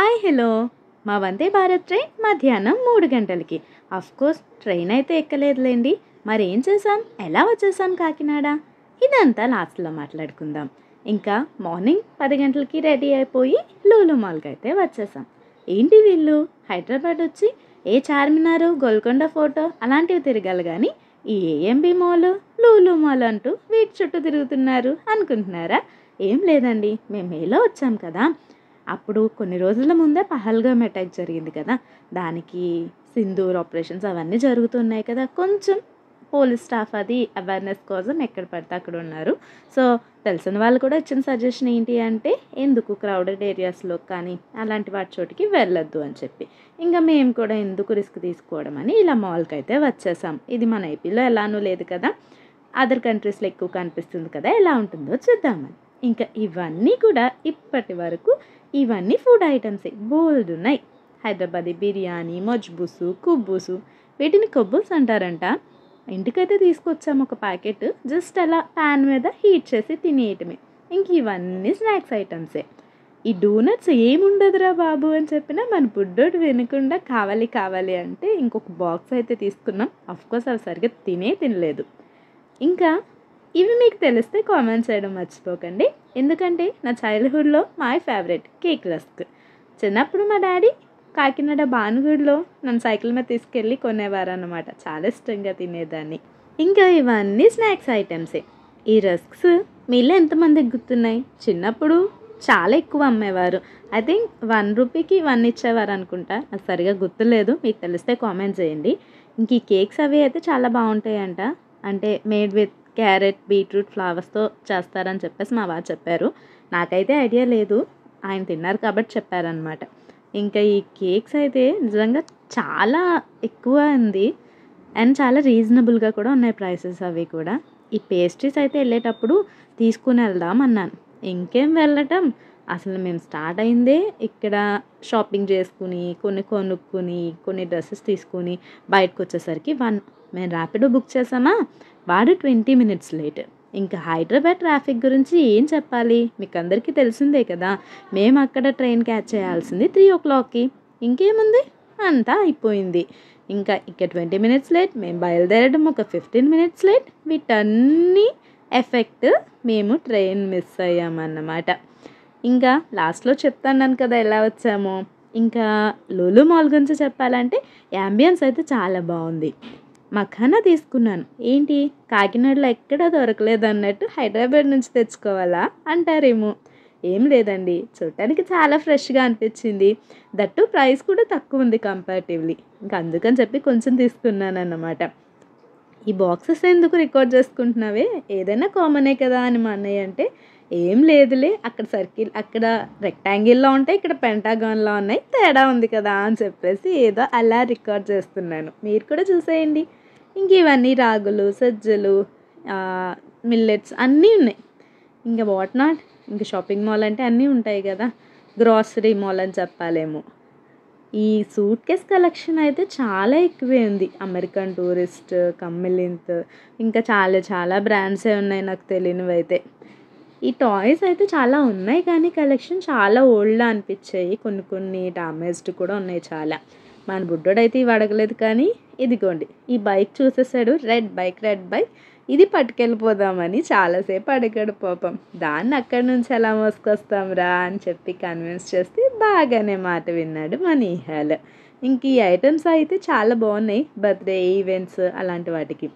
Hi hello మా Vande Bharat train మధ్యాహ్నం 3 గంటలకి. కోర్స్ ట్రైన్ అయితే ఎక్కలేదులేండి. మరేం చేసాం, ఎలా వచ్చేసాం కాకినాడ, ఇదంతా లాస్ట్లో మాట్లాడుకుందాం. ఇంకా మార్నింగ్ 10 గంటలకి రెడీ అయిపోయి లూలు మాల్కి అయితే వచ్చేసాం. ఏంటి వీళ్ళు హైదరాబాద్ వచ్చి ఏ చార్మినారు, గోల్కొండ ఫోటో అలాంటివి తిరగాలి కానీ ఈ ఏఎంబి మాల్, లూలు మాల్ అంటూ వీటి చుట్టూ తిరుగుతున్నారు అనుకుంటున్నారా? ఏం లేదండి, మేము మేలో వచ్చాం కదా. అప్పుడు కొన్ని రోజుల ముందే పహల్గామ్ అటాక్ జరిగింది కదా, దానికి సింధూర్ ఆపరేషన్స్ అవన్నీ జరుగుతున్నాయి కదా. కొంచెం పోలీస్ స్టాఫ్ అది అవేర్నెస్ కోసం ఎక్కడ పడితే అక్కడ ఉన్నారు. సో తెలిసిన వాళ్ళు కూడా ఇచ్చిన సజెషన్ ఏంటి అంటే ఎందుకు క్రౌడెడ్ ఏరియాస్లో కానీ అలాంటి వాటి చోటికి వెళ్ళొద్దు అని చెప్పి, ఇంకా మేము కూడా ఎందుకు రిస్క్ తీసుకోవడం అని ఇలా మాల్కి అయితే వచ్చేసాం. ఇది మన ఏపీలో ఎలానూ లేదు కదా, అదర్ కంట్రీస్లో ఎక్కువ కనిపిస్తుంది కదా, ఎలా ఉంటుందో చూద్దామని. ఇంకా ఇవన్నీ కూడా ఇప్పటి వరకు ఇవన్నీ ఫుడ్ ఐటమ్సే, బోల్డ్ ఉన్నాయి. హైదరాబాదీ బిర్యానీ, మజ్బూసు, కుబ్బూసు, వీటిని కొబ్బూస్ అంటారంట. ఇంటికైతే తీసుకొచ్చాము ఒక ప్యాకెట్, జస్ట్ అలా ప్యాన్ మీద హీట్ చేసి తినేయటమే. ఇంక ఇవన్నీ స్నాక్స్ ఐటమ్సే. ఈ డోనట్స్ ఏముండదురా బాబు అని చెప్పినా మన బుడ్డోడు వినకుండా కావాలి కావాలి అంటే ఇంకొక బాక్స్ అయితే తీసుకున్నాం. అఫ్కోర్స్ అవి సరిగ్గా తినలేదు. ఇంకా ఇవి మీకు తెలిస్తే కామెంట్ చేయడం మర్చిపోకండి, ఎందుకంటే నా చైల్డ్హుడ్లో మై ఫేవరెట్ కేక్ రస్క్. చిన్నప్పుడు మా డాడీ కాకినాడ భానుగుడిలో నన్ను సైకిల్ మీద తీసుకెళ్ళి కొనేవారు అన్నమాట, చాలా ఇష్టంగా తినేదాన్ని. ఇంకా ఇవన్నీ స్నాక్స్ ఐటమ్సే. ఈ రస్క్స్ మీలో ఎంతమందికి గుర్తున్నాయి? చిన్నప్పుడు చాలా ఎక్కువ అమ్మేవారు. ఐ థింక్ 1 రూపీకి 1 ఇచ్చేవారు అనుకుంటా, నాకు సరిగా గుర్తులేదు, మీకు తెలిస్తే కామెంట్ చేయండి. ఇంక ఈ కేక్స్ అవి అయితే చాలా బాగుంటాయంట, అంటే మేడ్ విత్ క్యారెట్, బీట్రూట్, ఫ్లవర్స్తో చేస్తారని చెప్పేసి మా వారు చెప్పారు. నాకైతే ఐడియా లేదు, ఆయన తిన్నారు కాబట్టి చెప్పారనమాట. ఇంకా ఈ కేక్స్ అయితే నిజంగా చాలా ఎక్కువ ఉంది అండ్ చాలా రీజనబుల్గా కూడా ఉన్నాయి ప్రైసెస్ అవి కూడా. ఈ పేస్ట్రీస్ అయితే వెళ్ళేటప్పుడు తీసుకుని వెళ్దాం అన్నాను, ఇంకేం వెళ్ళటం, అసలు మేము స్టార్ట్ అయిందే ఇక్కడ షాపింగ్ చేసుకుని కొనుక్కుని కొన్ని డ్రెస్సెస్ తీసుకుని బయటకు వచ్చేసరికి 1. మేము ర్యాపిడో బుక్ చేసామా, వాడు 20 మినిట్స్ లేట్. ఇంకా హైదరాబాద్ ట్రాఫిక్ గురించి ఏం చెప్పాలి, మీకు అందరికీ తెలిసిందే కదా. మేము అక్కడ ట్రైన్ క్యాచ్ చేయాల్సింది 3 o'clockకి, ఇంకేముంది అంతా అయిపోయింది. ఇంకా ఇక్కడ 20 మినిట్స్ లేట్, మేము బయలుదేరడం ఒక 15 మినిట్స్ లేట్. వీటన్నీ ఎఫెక్ట్ మేము ట్రైన్ మిస్ అయ్యామన్నమాట. ఇంకా లాస్ట్లో చెప్తాను కదా ఎలా వచ్చామో. ఇంకా లూలు మాల్ గురించి చెప్పాలంటే యాంబియన్స్ అయితే చాలా బాగుంది. మఖానా తీసుకున్నాను, ఏంటి కాకినాడలో ఎక్కడా దొరకలేదు అన్నట్టు హైదరాబాద్ నుంచి తెచ్చుకోవాలా అంటారేమో. ఏం లేదండి, చూడటానికి చాలా ఫ్రెష్గా అనిపించింది, దట్టు ప్రైస్ కూడా తక్కువ ఉంది కంపారిటివ్లీ. ఇంకా అందుకని చెప్పి కొంచెం తీసుకున్నాను అన్నమాట. ఈ బాక్సెస్ ఎందుకు రికార్డ్ చేసుకుంటున్నావే, ఏదైనా కామనే కదా అని మా అన్నయ్య అంటే, ఏం లేదులే, అక్కడ సర్కిల్ అక్కడ రెక్టాంగిల్లో ఉంటాయి, ఇక్కడ పెంటాగాన్లో ఉన్నాయి, తేడా ఉంది కదా అని చెప్పేసి ఏదో అలా రికార్డ్ చేస్తున్నాను, మీరు కూడా చూసేయండి. ఇంక ఇవన్నీ రాగులు, సజ్జలు, మిల్లెట్స్ అన్నీ ఉన్నాయి. ఇంకా వాట్ నాట్, ఇంకా షాపింగ్ మాల్ అంటే అన్నీ ఉంటాయి కదా, గ్రాసరీ మాల్ అని చెప్పాలేమో. ఈ సూట్ కేస్ కలెక్షన్ అయితే చాలా ఎక్కువే ఉంది. అమెరికన్ టూరిస్ట్, కమ్మిలింత్, ఇంకా చాలా బ్రాండ్సే ఉన్నాయి నాకు తెలియనివి అయితే. ఈ టాయ్స్ అయితే చాలా ఉన్నాయి కానీ కలెక్షన్ చాలా ఓల్డ్లా అనిపించాయి, కొన్ని డామేజ్డ్ కూడా ఉన్నాయి చాలా. మన బుడ్డోడైతే ఇవి అడగలేదు కానీ ఇదిగోండి ఈ బైక్ చూసేసాడు, రెడ్ బైక్, ఇది పట్టుకెళ్ళిపోదామని చాలాసేపు అడిగాడు పాపం. దాన్ని అక్కడి నుంచి ఎలా మోసుకొస్తాంరా అని చెప్పి కన్విన్స్ చేస్తే బాగానే మాట విన్నాడు మా నిహాల్. ఇంక ఈ ఐటమ్స్ అయితే చాలా బాగున్నాయి, బర్త్డే ఈవెంట్స్ అలాంటి వాటికి.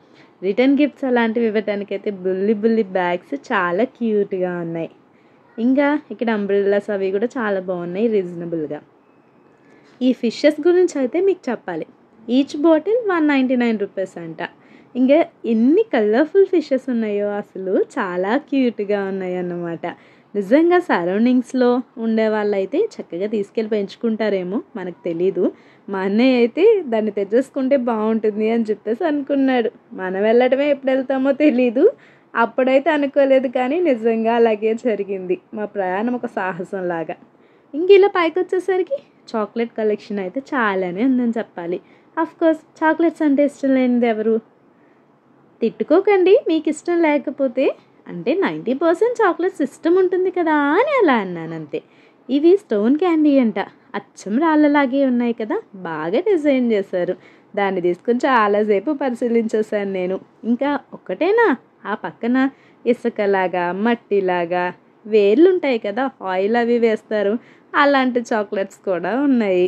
రిటర్న్ గిఫ్ట్స్ అలాంటివి ఇవ్వటానికైతే బుల్లి బ్యాగ్స్ చాలా క్యూట్గా ఉన్నాయి. ఇంకా ఇక్కడ అంబ్రెల్లాస్ అవి కూడా చాలా బాగున్నాయి రీజనబుల్గా. ఈ ఫిషెస్ గురించి అయితే మీకు చెప్పాలి, ఈచ్ బాటిల్ 199 రూపీస్ అంట. ఇంకా ఎన్ని కలర్ఫుల్ ఫిషెస్ ఉన్నాయో, అసలు చాలా క్యూట్గా ఉన్నాయి అన్నమాట. నిజంగా సరౌండింగ్స్లో ఉండే వాళ్ళైతే చక్కగా తీసుకెళ్ళి పెంచుకుంటారేమో, మనకు తెలీదు. మా అన్నయ్య అయితే దాన్ని తెచ్చేసుకుంటే బాగుంటుంది అని చెప్పేసి అనుకున్నాడు. మనం వెళ్ళటమే ఎప్పుడు వెళ్తామో తెలీదు, అప్పుడైతే అనుకోలేదు కానీ నిజంగా అలాగే జరిగింది. మా ప్రయాణం ఒక సాహసం లాగా. ఇంక ఇలా పైకి వచ్చేసరికి చాక్లెట్ కలెక్షన్ అయితే చాలానే ఉందని చెప్పాలి. కోర్స్ చాక్లెట్స్ అంటే ఇష్టం లేనిది ఎవరు? తిట్టుకోకండి మీకు ఇష్టం లేకపోతే, అంటే 90% చాక్లెట్స్ ఇష్టం ఉంటుంది కదా అని అలా అన్నాను అంతే. ఇవి స్టోన్ క్యాండీ అంట, అచ్చం రాళ్ళలాగే ఉన్నాయి కదా, బాగా డిజైన్ చేశారు. దాన్ని తీసుకొని చాలాసేపు పరిశీలించేశాను నేను. ఇంకా ఒక్కటేనా, ఆ పక్కన ఇసుకలాగా మట్టిలాగా వేర్లు ఉంటాయి కదా, ఆయిల్ అవి వేస్తారు, అలాంటి చాక్లెట్స్ కూడా ఉన్నాయి.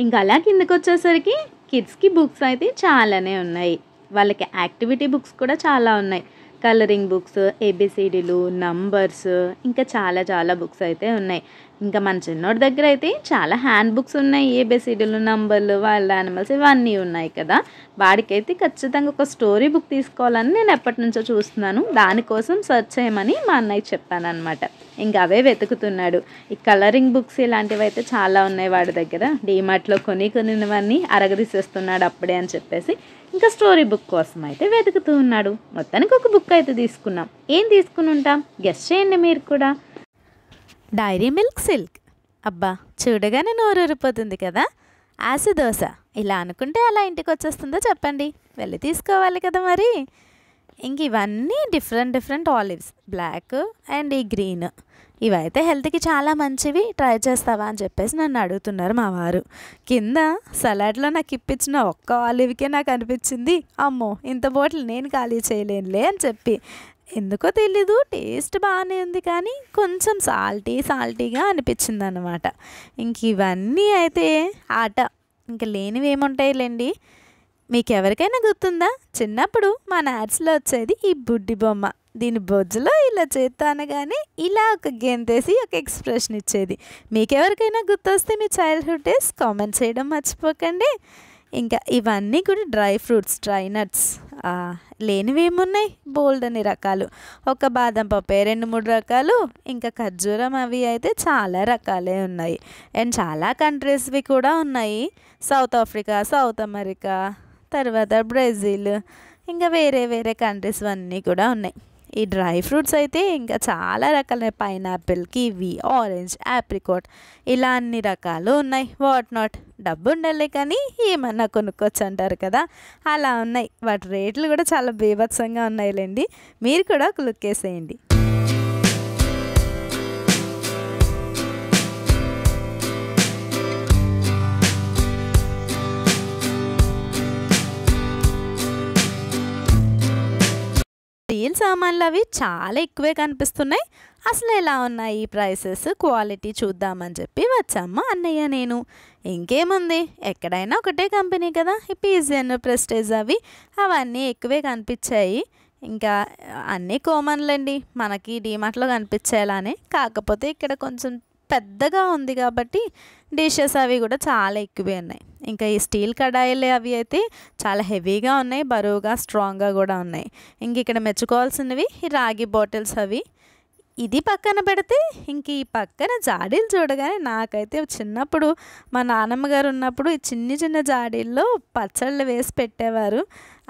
ఇంకా అలా కిందకు వచ్చేసరికి కిడ్స్కి బుక్స్ అయితే చాలానే ఉన్నాయి. వాళ్ళకి యాక్టివిటీ బుక్స్ కూడా చాలా ఉన్నాయి. కలరింగ్ బుక్స్, ఏబిసిడీలు, నంబర్స్, ఇంకా చాలా చాలా బుక్స్ అయితే ఉన్నాయి. ఇంకా మన చిన్నోడి దగ్గర అయితే చాలా హ్యాండ్ బుక్స్ ఉన్నాయి. ఏబిసిడీలు, నంబర్లు, వైల్డ్ యానిమల్స్ ఇవన్నీ ఉన్నాయి కదా. వాడికైతే ఖచ్చితంగా ఒక స్టోరీ బుక్ తీసుకోవాలని నేను ఎప్పటి నుంచో చూస్తున్నాను. దానికోసం సెర్చ్ చేయమని మా అన్నయ్య చెప్పాను అనమాట. ఇంకా అవే వెతుకుతున్నాడు. ఈ కలరింగ్ బుక్స్ ఇలాంటివి అయితే చాలా ఉన్నాయి వాడి దగ్గర. డీమార్ట్లో కొనివన్నీ అరగదీసేస్తున్నాడు అప్పుడే అని చెప్పేసి ఇంకా స్టోరీ బుక్ కోసం అయితే వెతుకుతూ ఉన్నాడు. మొత్తానికి ఒక బుక్ అయితే తీసుకున్నాం. ఏం తీసుకుని ఉంటాం, గెస్ చేయండి మీరు కూడా. Dairy Milk Silk. అబ్బా, చూడగానే నోరూరిపోతుంది కదా. ఆశ దోశ. ఇలా అనుకుంటే అలా ఇంటికి వచ్చేస్తుందో చెప్పండి, వెళ్ళి తీసుకోవాలి కదా మరి. ఇంక ఇవన్నీ డిఫరెంట్ ఆలివ్స్, బ్లాక్ అండ్ ఈ గ్రీన్. ఇవైతే హెల్త్కి చాలా మంచివి, ట్రై చేస్తావా అని చెప్పేసి నన్ను అడుగుతున్నారు మా వారు. కింద సలాడ్లో నాకు ఇప్పించిన ఒక్క ఆలివ్కే నాకు అనిపించింది, అమ్మో ఇంత బాటిల్ నేను ఖాళీ చేయలేనులే అని చెప్పి. ఎందుకో తెలీదు, టేస్ట్ బాగానే ఉంది కానీ కొంచెం సాల్టీగా అనిపించింది అనమాట. ఇంక ఇవన్నీ అయితే ఆట, ఇంక లేనివి ఏముంటాయిలేండి. మీకు ఎవరికైనా గుర్తుందా, చిన్నప్పుడు మన యాడ్స్లో వచ్చేది ఈ బుడ్డి బొమ్మ. దీని బొజ్జులో ఇలా చేత్తో అనగానే ఇలా ఒక గెంతేసి ఒక ఎక్స్ప్రెషన్ ఇచ్చేది. మీకెవరికైనా గుర్తొస్తే మీ చైల్డ్హుడ్ డేస్ కామెంట్ చేయడం మర్చిపోకండి. ఇంకా ఇవన్నీ కూడా డ్రై ఫ్రూట్స్, డ్రై నట్స్. లేనివి ఏమున్నాయి, బోల్డ్ అని రకాలు. ఒక బాదం పప్పే 2-3 రకాలు, ఇంకా ఖర్జూరం అవి అయితే చాలా రకాలే ఉన్నాయి. అండ్ చాలా కంట్రీస్వి కూడా ఉన్నాయి. సౌత్ ఆఫ్రికా, సౌత్ అమెరికా, తర్వాత బ్రెజిల్, ఇంకా వేరే కంట్రీస్ అన్నీ కూడా ఉన్నాయి. ఈ డ్రై ఫ్రూట్స్ అయితే ఇంకా చాలా రకాల, పైనాపిల్, కివీ, ఆరెంజ్, ఆప్రికాట్, ఇలా అన్ని రకాలు ఉన్నాయి. What not. డబ్బు ఉండాలి కానీ ఏమన్నా కొనుక్కోవచ్చు అంటారు కదా, అలా ఉన్నాయి. వాటి రేట్లు కూడా చాలా బీభత్సంగా ఉన్నాయిలేండి. మీరు కూడా ఒక లుక్ వేసేయండి. స్టీల్ సామాన్లు అవి చాలా ఎక్కువే కనిపిస్తున్నాయి. అసలు ఎలా ఉన్నాయి ఈ ప్రైసెస్, క్వాలిటీ చూద్దామని చెప్పి వచ్చాము అన్నయ్య నేను. ఇంకేముంది, ఎక్కడైనా ఒకటే కంపెనీ కదా, ఈ పిజియన్, ప్రెస్టేజ్ అవన్నీ ఎక్కువే కనిపించాయి. ఇంకా అన్నీ కామన్లండి, మనకి డీమార్ట్లో కనిపించేలానే. కాకపోతే ఇక్కడ కొంచెం పెద్దగా ఉంది కాబట్టి డిషెస్ అవి కూడా చాలా ఎక్కువే ఉన్నాయి. ఇంకా ఈ స్టీల్ కడాయిలు అవి అయితే చాలా హెవీగా ఉన్నాయి, బరువుగా, స్ట్రాంగ్గా కూడా ఉన్నాయి. ఇంక ఇక్కడ మెచ్చుకోవాల్సినవి ఈ రాగి బాటిల్స్ అవి. ఇది పక్కన పెడితే ఇంక ఈ పక్కన జాడీలు చూడగానే నాకైతే చిన్నప్పుడు మా నాన్నమ్మ గారు ఉన్నప్పుడు ఈ చిన్న జాడీల్లో పచ్చళ్ళు వేసి పెట్టేవారు.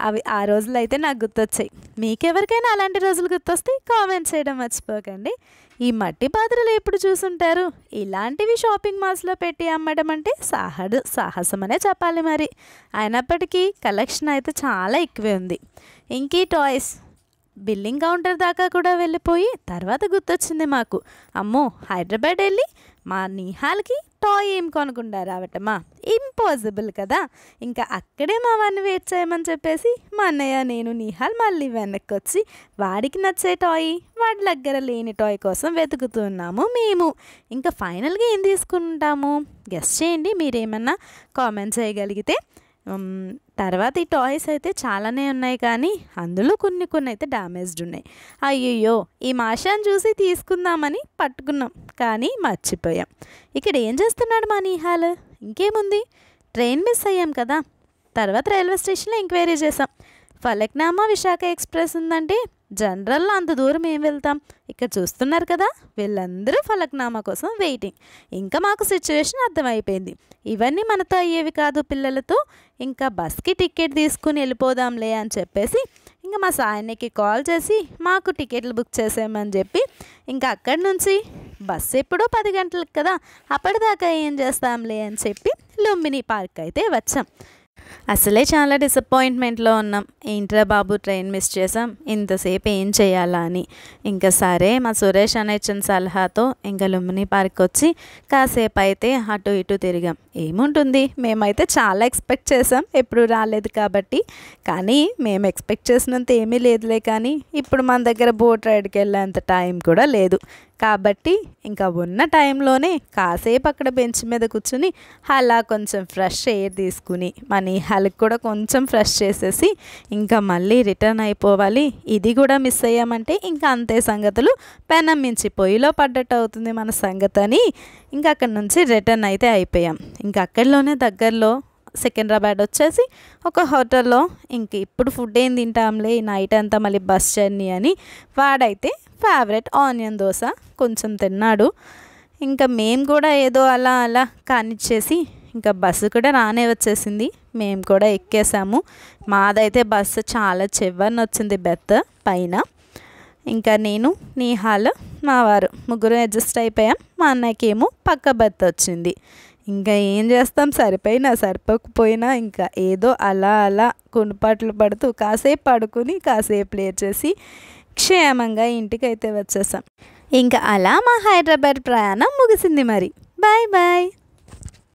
అవి ఆ రోజులు అయితే నాకు గుర్తొచ్చాయి. మీకెవరికైనా అలాంటి రోజులు గుర్తొస్తే కామెంట్ చేయడం మర్చిపోకండి. ఈ మట్టి పాత్రలు ఎప్పుడు చూసుంటారు, ఇలాంటివి షాపింగ్ మాల్స్లో పెట్టి అమ్మడం అంటే సాహసం అనే చెప్పాలి మరి. అయినప్పటికీ కలెక్షన్ అయితే చాలా ఎక్కువే ఉంది. ఇంకీ టాయ్స్ బిల్లింగ్ కౌంటర్ దాకా కూడా వెళ్ళిపోయి తర్వాత గుర్తొచ్చింది మాకు, అమ్మో హైదరాబాద్ వెళ్ళి మా నిహాల్కి టాయ్ ఏం కొనుక్కుండా రావటమా, ఇంపాసిబుల్ కదా. ఇంకా అక్కడే మా వాడిని వెయిట్ చేయమని చెప్పేసి మా అన్నయ్య, నేను, నిహాల్ మళ్ళీ వెనక్కి వచ్చి వాడికి నచ్చే టాయ్, వాడి దగ్గర లేని టాయ్ కోసం వెతుకుతున్నాము మేము. ఇంకా ఫైనల్గా ఏం తీసుకుంటాము గెస్ చేయండి మీరేమన్నా కామెంట్ చేయగలిగితే. తర్వాత ఈ టాయ్స్ అయితే చాలానే ఉన్నాయి కానీ అందులో కొన్ని అయితే డ్యామేజ్డ్ ఉన్నాయి. అయ్యయ్యో, ఈ మాషాన్ని చూసి తీసుకుందామని పట్టుకున్నాం కానీ మర్చిపోయాం. ఇక్కడ ఏం చేస్తున్నాడు మా నిహాల్, ఇంకేముంది, ట్రైన్ మిస్ అయ్యాం కదా. తర్వాత రైల్వే స్టేషన్లో ఎంక్వైరీ చేసాం. ఫలక్నామా విశాఖ ఎక్స్ప్రెస్ ఉందంటే జనరల్లో అంత దూరం ఏం వెళ్తాం. ఇక్కడ చూస్తున్నారు కదా, వీళ్ళందరూ ఫలక్నామా కోసం వెయిటింగ్. ఇంకా మాకు సిచ్యువేషన్ అర్థమైపోయింది, ఇవన్నీ మనతో అయ్యేవి కాదు పిల్లలతో. ఇంకా బస్కి టికెట్ తీసుకుని వెళ్ళిపోదాంలే అని చెప్పేసి ఇంకా మా సాయనికి కాల్ చేసి మాకు టికెట్లు బుక్ చేసేయమని చెప్పి ఇంకా అక్కడి నుంచి బస్సు ఎప్పుడో 10 గంటలకు కదా, అప్పటిదాకా ఏం చేస్తాంలే అని చెప్పి లుంబిని పార్క్ అయితే వచ్చాం. అసలే చాలా డిసప్పాయింట్మెంట్లో ఉన్నాం. ఏంట్రా బాబు ట్రైన్ మిస్ చేసాం, ఇంతసేపు ఏం చేయాలా అని. ఇంకా సరే మా సురేష్ అనే ఇచ్చిన సలహాతో ఇంకా లుంబిని పార్క్ వచ్చి కాసేపు అయితే అటు ఇటు తిరిగాం. ఏముంటుంది, మేమైతే చాలా ఎక్స్పెక్ట్ చేసాం, ఎప్పుడు రాలేదు కాబట్టి. కానీ మేము ఎక్స్పెక్ట్ చేసినంత ఏమీ లేదులే. కానీ ఇప్పుడు మన దగ్గర బోట్ రైడ్కి వెళ్ళేంత టైం కూడా లేదు. కాబట్టి ఇంకా ఉన్న టైంలోనే కాసేపు అక్కడ బెంచ్ మీద కూర్చుని అలా కొంచెం ఫ్రెష్ ఎయిర్ తీసుకుని మన హెల్త్ కూడా కొంచెం ఫ్రెష్ చేసేసి ఇంకా మళ్ళీ రిటర్న్ అయిపోవాలి. ఇది కూడా మిస్ అయ్యామంటే ఇంకా అంతే సంగతులు, పెనం మించి పొయ్యిలో పడ్డట్టు అవుతుంది మన సంగతి అని ఇంకా అక్కడి నుంచి రిటర్న్ అయితే అయిపోయాం. ఇంకా అక్కడిలోనే దగ్గరలో సికింద్రాబాద్ వచ్చేసి ఒక హోటల్లో ఇంక ఇప్పుడు ఫుడ్ ఏం తింటాంలే ఈ నైట్ అంతా మళ్ళీ బస్ జర్నీ అని వాడైతే ఫేవరెట్ ఆనియన్ దోశ కొంచెం తిన్నాడు. ఇంకా మేము కూడా ఏదో అలా అలా కానిచ్చేసి ఇంకా బస్సు కూడా రానే వచ్చేసింది. మేము కూడా ఎక్కేసాము. మాదైతే బస్సు చాలా చివరిని వచ్చింది బెర్త్ పైన. ఇంకా నేను, నిహాల్, మా వారు ముగ్గురు అడ్జస్ట్ అయిపోయాం. మా అన్నయ్యకేమో పక్క బెర్త్ వచ్చింది. ఇంకా ఏం చేస్తాం, సరిపోకపోయినా ఇంకా ఏదో అలా అలా కునుపాట్లు పడుతూ కాసేపు పడుకుని కాసేపు లేచేసి క్షేమంగా ఇంటికైతే వచ్చేసాం. ఇంకా అలా మా హైదరాబాద్ ప్రయాణం ముగిసింది. మరి బాయ్ బాయ్.